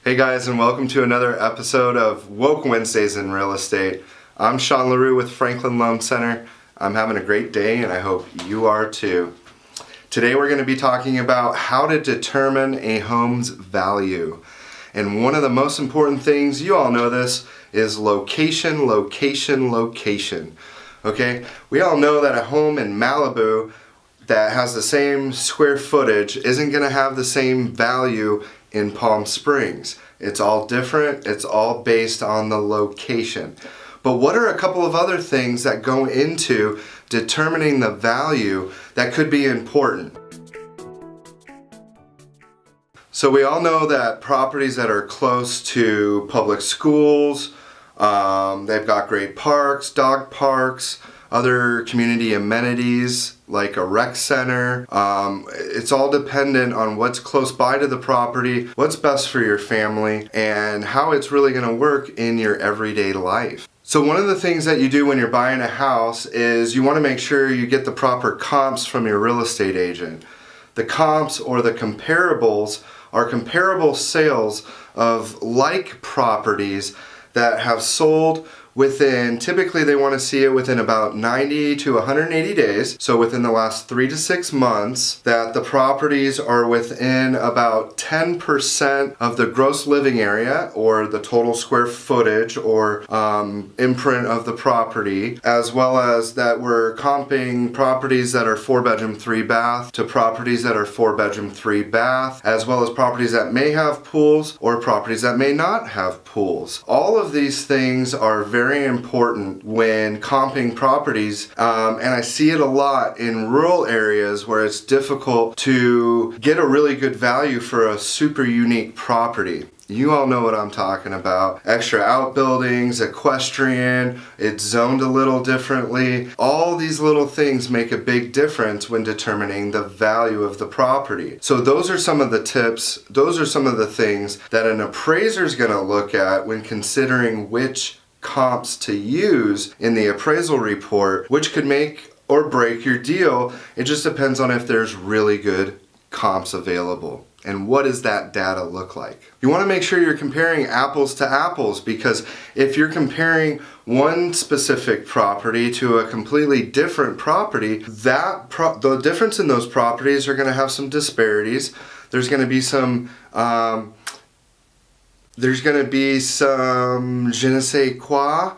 Hey guys, and welcome to another episode of Woke Wednesdays in Real Estate. I'm Sean LaRue with Franklin Loan Center. I'm having a great day and I hope you are too. Today we're going to be talking about how to determine a home's value. And one of the most important things, you all know this, is location, location, location. Okay? We all know that a home in Malibu that has the same square footage isn't going to have the same value in Palm Springs. It's all different. It's all based on the location. But what are a couple of other things that go into determining the value that could be important? So we all know that properties that are close to public schools, they've got great parks, dog parks, other community amenities like a rec center. It's all dependent on what's close by to the property, what's best for your family, and how it's really going to work in your everyday life. So one of the things that you do when you're buying a house is you want to make sure you get the proper comps from your real estate agent. The comps or the comparables are comparable sales of like properties that have sold within, typically they want to see it within about 90 to 180 days. So within the last 3 to 6 months, that the properties are within about 10% of the gross living area or the total square footage or imprint of the property, as well as that we're comping properties that are 4-bedroom, 3-bath to properties that are 4-bedroom, 3-bath, as well as properties that may have pools or properties that may not have pools. All of these things are very important when comping properties, and I see it a lot in rural areas where it's difficult to get a really good value for a super unique property. You all know what I'm talking about. Extra outbuildings, equestrian, it's zoned a little differently. All these little things make a big difference when determining the value of the property. So those are some of the tips, those are some of the things that an appraiser is going to look at when considering which comps to use in the appraisal report, which could make or break your deal. It just depends on if there's really good comps available. And what does that data look like? You want to make sure you're comparing apples to apples, because if you're comparing one specific property to a completely different property, the difference in those properties are going to have some disparities. There's going to be some je ne sais quoi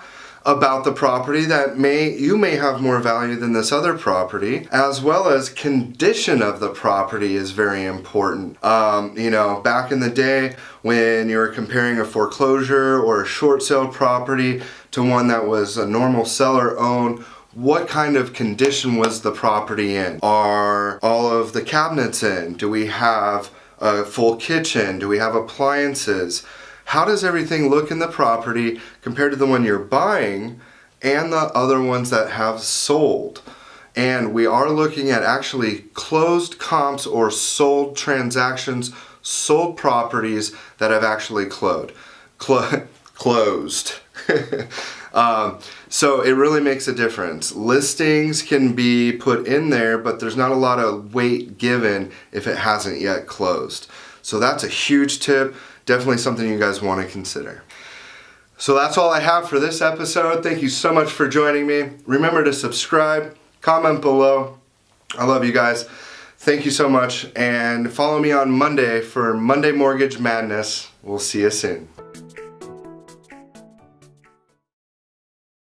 about the property that you may have more value than this other property, as well as condition of the property is very important. Back in the day when you were comparing a foreclosure or a short sale property to one that was a normal seller owned, what kind of condition was the property in? Are all of the cabinets in? Do we have a full kitchen? Do we have appliances? How does everything look in the property compared to the one you're buying and the other ones that have sold? And we are looking at actually closed comps or sold transactions, sold properties that have actually closed. So it really makes a difference. Listings can be put in there, but there's not a lot of weight given if it hasn't yet closed. So that's a huge tip. Definitely something you guys want to consider. So that's all I have for this episode. Thank you so much for joining me. Remember to subscribe, comment below. I love you guys. Thank you so much. And follow me on Monday for Monday Mortgage Madness. We'll see you soon.